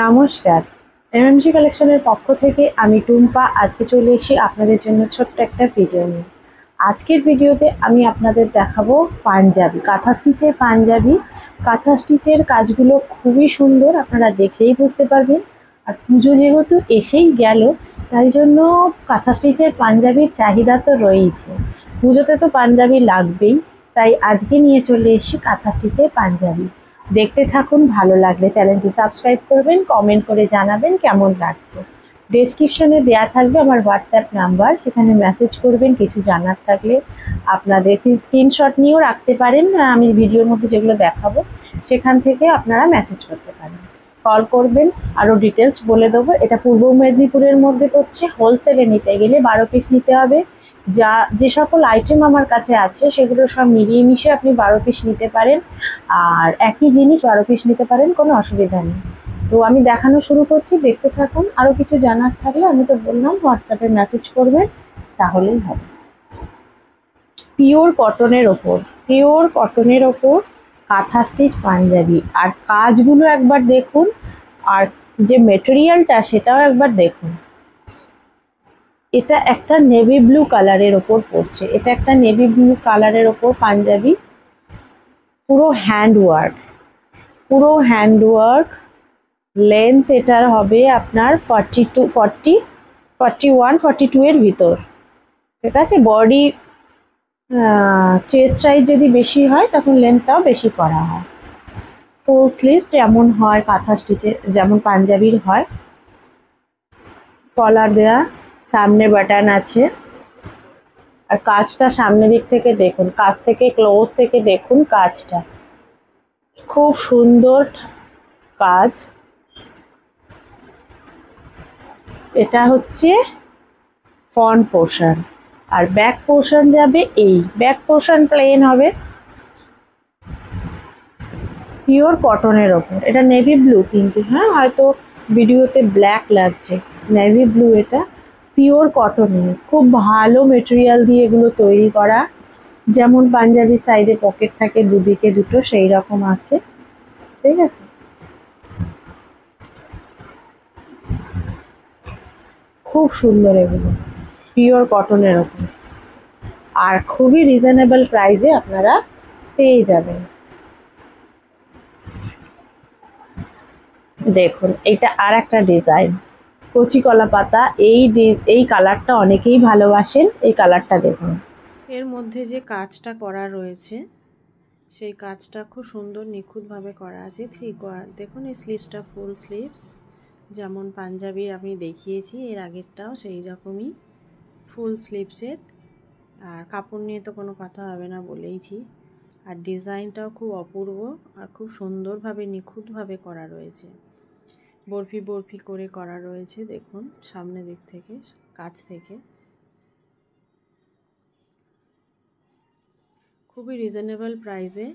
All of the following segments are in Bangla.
নমস্কার, এমএমজি কালেকশনের পক্ষ থেকে আমি টুম্পা আজকে চলে এসেছি আপনাদের জন্য ছোট্ট একটা ভিডিও নিয়ে। আজকের ভিডিওতে আমি আপনাদের দেখাবো পাঞ্জাবি, কাঁথা স্টিচের পাঞ্জাবি। কাঁথা স্টিচের কাজগুলো খুবই সুন্দর, আপনারা দেখলেই বুঝতে পারবেন। আর পুজো যেহেতু এসেই গেল, তাই জন্য কাঁথা স্টিচের পাঞ্জাবির চাহিদা তো রয়েইছে। পুজোতে তো পাঞ্জাবি লাগবেই, তাই আজকে নিয়ে চলে এসেছি কাঁথা স্টিচের পাঞ্জাবি। দেখতে থাকুন, ভালো লাগলে চ্যানেলটি সাবস্ক্রাইব করবেন, কমেন্ট করে জানাবেন কেমন লাগছে। ডেসক্রিপশনে দেওয়া থাকবে আমার হোয়াটসঅ্যাপ নাম্বার, সেখানে মেসেজ করবেন কিছু জানার থাকলে। আপনাদের স্ক্রিনশট নিয়েও রাখতে পারেন, আমি ভিডিওর মধ্যে যেগুলো দেখাবো সেখান থেকে আপনারা মেসেজ করতে পারেন, কল করবেন, আরও ডিটেলস বলে দেবো। এটা পূর্ব মেদিনীপুরের মধ্যে পড়ছে। হোলসেলে নিতে গেলে 12 পিস নিতে হবে। যে সকল আইটেম আমার কাছে আছে সেগুলো সব মিলিয়ে মিশিয়ে আপনি 12 পিস নিতে পারেন, আর একই জিনিস 12 পিস নিতে পারেন, কোনো অসুবিধা নেই। তো আমি দেখানো শুরু করছি, দেখতে থাকুন। আরও কিছু জানার থাকলে আমি তো বললাম হোয়াটসঅ্যাপে মেসেজ করবেন, তাহলেই হবে। পিওর কটনের ওপর, পিওর কটনের ওপর কাঁথা স্টিচ পাঞ্জাবি, আর কাজগুলো একবার দেখুন, আর যে মেটেরিয়ালটা সেটাও একবার দেখুন। এটা একটা নেভি ব্লু কালারের ওপর পড়ছে, এটা একটা নেভি ব্লু কালারের ওপর পাঞ্জাবি, পুরো হ্যান্ডওয়ার্ক, পুরো হ্যান্ডওয়ার্ক। লেন্থ এটার হবে আপনার 41-42 এর ভিতর, ঠিক আছে। বডি চেস্ট সাইজ যদি বেশি হয় তখন লেন্থটাও বেশি করা হয়। ফুল স্লিভস যেমন হয় কাঁথা স্টিচে, যেমন পাঞ্জাবির হয়, কলার দেওয়া, সামনে বাটন আছে। আর কাজটা সামনের দিক থেকে দেখুন, কাছ থেকে ক্লোজ থেকে দেখুন, কাজটা খুব সুন্দর কাজ। এটা হচ্ছে ফ্রন্ট পোর্শন, আর ব্যাক পোর্শন যাবে এই ব্যাক পোর্শন প্লেন হবে, পিওর কটনের ওপর। এটা নেভি ব্লু, কিন্তু হ্যাঁ হয়তো ভিডিওতে ব্ল্যাক লাগছে, নেভি ব্লু। এটা পিওর কটনের, খুব ভালো মেটেরিয়াল দিয়ে এগুলো তৈরি করা। যেমন পাঞ্জাবি সাইডে পকেট থাকে দুদিকে দুটো, সেই রকম আছে, ঠিক আছে। খুব সুন্দর এগুলো, পিওর কটনের ওপর, আর খুবই রিজনেবল প্রাইসে আপনারা পেয়ে যাবেন। দেখুন, এটা আর একটা ডিজাইন, কচি কলা পাতা। এই কালারটা অনেকেই ভালোবাসেন, এই কালারটা দেখুন। এর মধ্যে যে কাজটা করা রয়েছে সেই কাজটা খুব সুন্দর নিখুঁতভাবে করা আছে। দেখুন, এই স্লিভসটা ফুল স্লিভস, যেমন পাঞ্জাবির আমি দেখিয়েছি এর আগেরটাও সেই রকমই ফুল স্লিভসের। আর কাপড় নিয়ে তো কোনো কথা হবে না, বলেইছি। আর ডিজাইনটাও খুব অপূর্ব আর খুব সুন্দরভাবে নিখুঁতভাবে করা রয়েছে, বরফি বরফি করে করা রয়েছে। দেখুন সামনের দিক থেকে, কাছ থেকে খুবই রিজনেবল প্রাইসে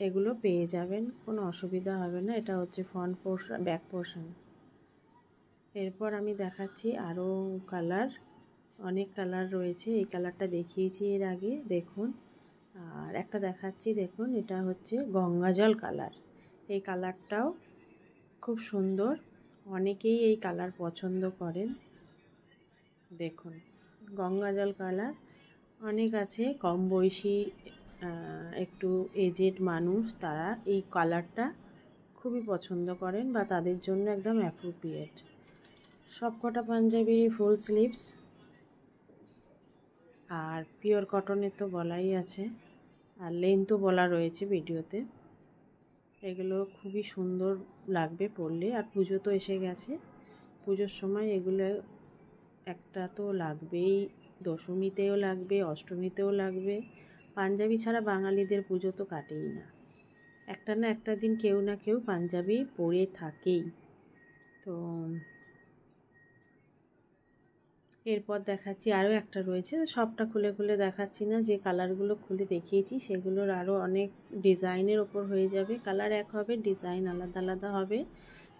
এগুলো পেয়ে যাবেন, কোনো অসুবিধা হবে না। এটা হচ্ছে ফ্রন্ট পোর্শন, ব্যাক পোর্শন। এরপর আমি দেখাচ্ছি আরও কালার, অনেক কালার রয়েছে। এই কালারটা দেখিয়েছি এর আগে, দেখুন। আর একটা দেখাচ্ছি, দেখুন, এটা হচ্ছে গঙ্গাজল কালার। এই কালারটাও খুব সুন্দর, অনেকেই এই কালার পছন্দ করেন। দেখুন, গঙ্গাজল কালার অনেক আছে, কম বয়সী একটু এজেড মানুষ, তারা এই কালারটা খুবই পছন্দ করেন বা তাদের জন্য একদম অ্যাপ্রোপ্রিয়েট। সবকটা পাঞ্জাবি ফুল স্লিভস, আর পিওর কটনের তো বলাই আছে, আর লেন্থও বলা রয়েছে ভিডিওতে। এগুলো খুবই সুন্দর লাগবে পরলে। আর পুজো তো এসে গেছে, পুজোর সময় এগুলো একটা তো লাগবেই, দশমীতেও লাগবে, অষ্টমীতেও লাগবে। পাঞ্জাবি ছাড়া বাঙালিদের পুজো তো কাটেই না, একটা না একটা দিন কেউ না কেউ পাঞ্জাবি পরে থাকেই। তো এরপর দেখাচ্ছি আরও একটা রয়েছে, সবটা খুলে খুলে দেখাচ্ছি না, যে কালারগুলো খুলে দেখিয়েছি সেগুলোর আরও অনেক ডিজাইনের ওপর হয়ে যাবে। কালার এক হবে, ডিজাইন আলাদা আলাদা হবে,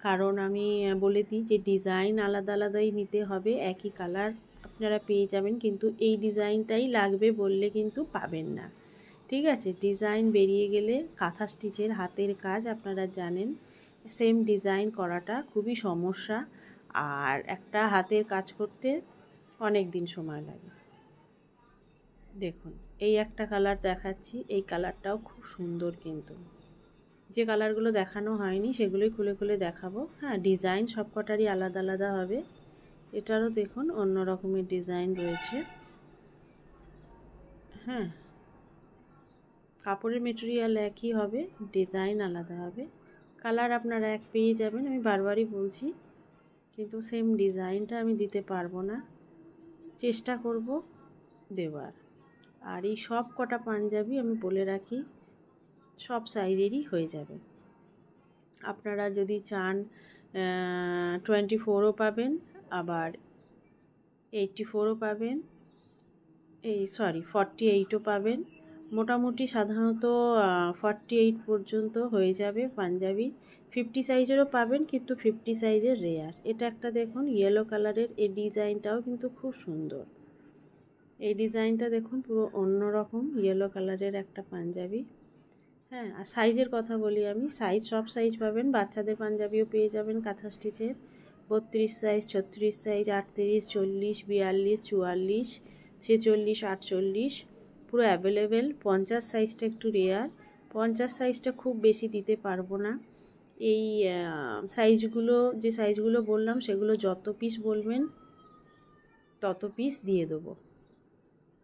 কারণ আমি বলে দিই যে ডিজাইন আলাদা আলাদাই নিতে হবে। একই কালার আপনারা পেয়ে যাবেন, কিন্তু এই ডিজাইনটাই লাগবে বললে কিন্তু পাবেন না, ঠিক আছে। ডিজাইন বেরিয়ে গেলে, কাঁথা স্টিচের হাতের কাজ আপনারা জানেন, সেম ডিজাইন করাটা খুবই সমস্যা, আর একটা হাতের কাজ করতে অনেক দিন সময় লাগে। দেখুন এই একটা কালার দেখাচ্ছি, এই কালারটাও খুব সুন্দর, কিন্তু যে কালারগুলো দেখানো হয়নি সেগুলোই খুলে খুলে দেখাবো। হ্যাঁ, ডিজাইন সব কটারই আলাদা আলাদা হবে। এটারও দেখুন অন্য রকমের ডিজাইন রয়েছে। হ্যাঁ, কাপড়ের মেটেরিয়াল একই হবে, ডিজাইন আলাদা হবে। কালার আপনারা এক পেয়ে যাবেন, আমি বারবারই বলছি, কিন্তু সেম ডিজাইনটা আমি দিতে পারবো না, চেষ্টা করব দেওয়ার। আর এই সব কটা পাঞ্জাবি আমি বলে রাখি সব সাইজেরই হয়ে যাবে। আপনারা যদি চান 24ও পাবেন, আবার 84ও পাবেন, 48ও পাবেন। মোটামুটি সাধারণত 48 পর্যন্ত হয়ে যাবে পাঞ্জাবি। 50 সাইজেরও পাবেন, কিন্তু 50 সাইজের রেয়ার। এটা একটা দেখুন ইয়েলো কালারের, এই ডিজাইনটাও কিন্তু খুব সুন্দর। এই ডিজাইনটা দেখুন পুরো অন্যরকম ইয়েলো কালারের একটা পাঞ্জাবি। হ্যাঁ, আর সাইজের কথা বলি আমি, সাইজ সব সাইজ পাবেন। বাচ্চাদের পাঞ্জাবিও পেয়ে যাবেন কাঁথা স্টিচের, 32 সাইজ, 36 সাইজ, 38, 40, 42, 44, 46, 48 পুরো অ্যাভেলেবেল। 50 সাইজটা একটু রেয়ার, 50 সাইজটা খুব বেশি দিতে পারবো না। এই সাইজগুলো, যে সাইজগুলো বললাম সেগুলো যত পিস বলবেন তত পিস দিয়ে দেবো,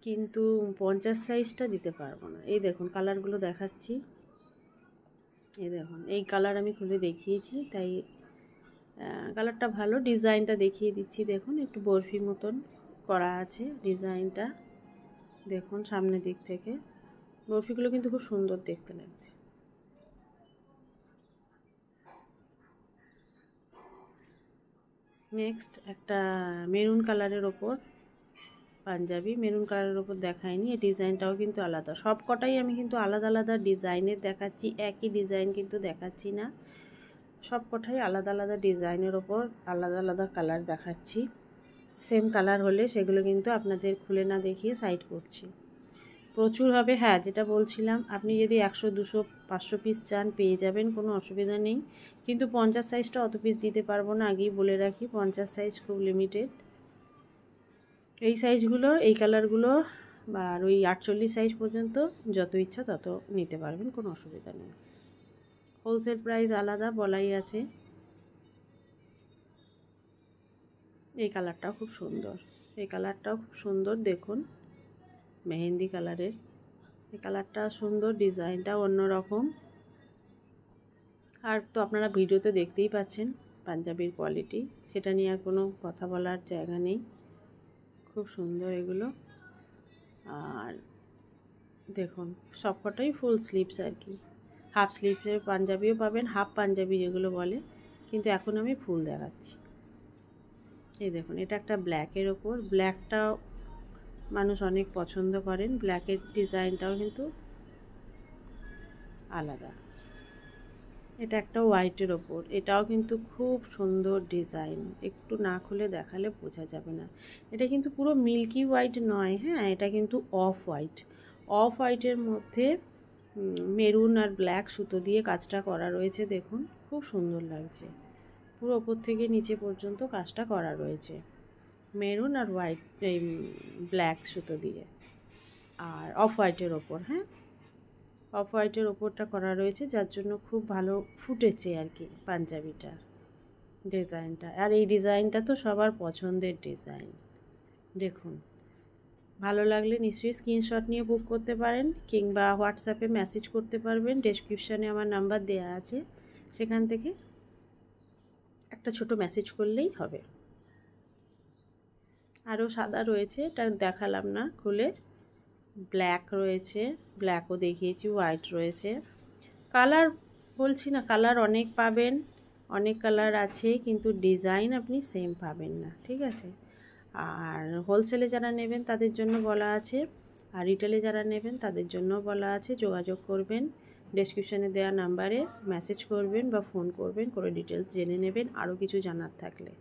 কিন্তু 50 সাইজটা দিতে পারবো না। এই দেখুন কালারগুলো দেখাচ্ছি, এই দেখুন এই কালার আমি খুলে দেখিয়েছি, তাই কালারটা ভালো। ডিজাইনটা দেখিয়ে দিচ্ছি, দেখুন একটু বরফি মতন করা আছে ডিজাইনটা। দেখুন সামনের দিক থেকে বরফিগুলো কিন্তু খুব সুন্দর দেখতে লাগছে। নেক্সট একটা মেরুন কালারের ওপর পাঞ্জাবি, মেরুন কালারের ওপর দেখায়নি, এই ডিজাইনটাও কিন্তু আলাদা। সব কটাই আমি কিন্তু আলাদা আলাদা ডিজাইনের দেখাচ্ছি, একই ডিজাইন কিন্তু দেখাচ্ছি না। সব কটাই আলাদা আলাদা ডিজাইনের ওপর আলাদা আলাদা কালার দেখাচ্ছি। সেম কালার হলে সেগুলো কিন্তু আপনাদের খুলে না দেখিয়ে সাইড করছি। প্রচুর হবে, হ্যাঁ যেটা বলছিলাম, আপনি যদি 100, 200, 500 পিস চান পেয়ে যাবেন, কোনো অসুবিধা নেই। কিন্তু 50 সাইজটা অত পিস দিতে পারবো না, আগেই বলে রাখি, 50 সাইজ খুব লিমিটেড। এই সাইজগুলো, এই কালারগুলো আর ওই 48 সাইজ পর্যন্ত যত ইচ্ছা তত নিতে পারবেন, কোনো অসুবিধা নেই। হোলসেল প্রাইস আলাদা বলাই আছে। এই কালারটাও খুব সুন্দর, এই কালারটাও খুব সুন্দর, দেখুন মেহেন্দি কালারের। এই কালারটা সুন্দর, ডিজাইনটাও অন্যরকম। আর তো আপনারা ভিডিওতে দেখতেই পাচ্ছেন পাঞ্জাবির কোয়ালিটি, সেটা নিয়ে আর কোনো কথা বলার জায়গা নেই। খুব সুন্দর এগুলো। আর দেখুন সবকটাই ফুল স্লিভস আর কি, হাফ স্লিভসের পাঞ্জাবিও পাবেন, হাফ পাঞ্জাবি যেগুলো বলে, কিন্তু এখন আমি ফুল দেখাচ্ছি। এই দেখুন এটা একটা ব্ল্যাকের ওপর, ব্ল্যাকটাও মানুষ অনেক পছন্দ করেন, ব্ল্যাকের ডিজাইনটাও কিন্তু আলাদা। এটা একটা হোয়াইটের ওপর, এটাও কিন্তু খুব সুন্দর ডিজাইন, একটু না খুলে দেখালে বোঝা যাবে না। এটা কিন্তু পুরো মিল্কি হোয়াইট নয়, হ্যাঁ এটা কিন্তু অফ হোয়াইট। অফ হোয়াইটের মধ্যে মেরুন আর ব্ল্যাক সুতো দিয়ে কাজটা করা রয়েছে, দেখুন খুব সুন্দর লাগছে। পুরো ওপর থেকে নিচে পর্যন্ত কাজটা করা রয়েছে মেরুন আর হোয়াইট, এই ব্ল্যাক সুতো দিয়ে, আর অফ হোয়াইটের ওপর। হ্যাঁ, অফ হোয়াইটের ওপরটা করা রয়েছে, যার জন্য খুব ভালো ফুটেছে আর কি পাঞ্জাবিটা, ডিজাইনটা। আর এই ডিজাইনটা তো সবার পছন্দের ডিজাইন। দেখুন ভালো লাগলে নিশ্চয়ই স্ক্রিনশট নিয়ে বুক করতে পারেন, কিংবা হোয়াটসঅ্যাপে মেসেজ করতে পারবেন। ডেসক্রিপশানে আমার নাম্বার দেওয়া আছে, সেখান থেকে একটা ছোট মেসেজ করলেই হবে। আরও সাদা রয়েছে, এটা দেখালাম না খুলে। ব্ল্যাক রয়েছে, ব্ল্যাকও দেখিয়েছি, হোয়াইট রয়েছে। কালার বলছি না, কালার অনেক পাবেন, অনেক কালার আছে, কিন্তু ডিজাইন আপনি সেম পাবেন না, ঠিক আছে। আর হোলসেলে যারা নেবেন তাদের জন্য বলা আছে, আর রিটেলে যারা নেবেন তাদের জন্য বলা আছে। যোগাযোগ করবেন, ডেসক্রিপশানে দেওয়া নাম্বারে মেসেজ করবেন বা ফোন করবেন, করে ডিটেলস জেনে নেবেন আরও কিছু জানার থাকলে।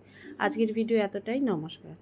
আজকের ভিডিও এতটাই, নমস্কার।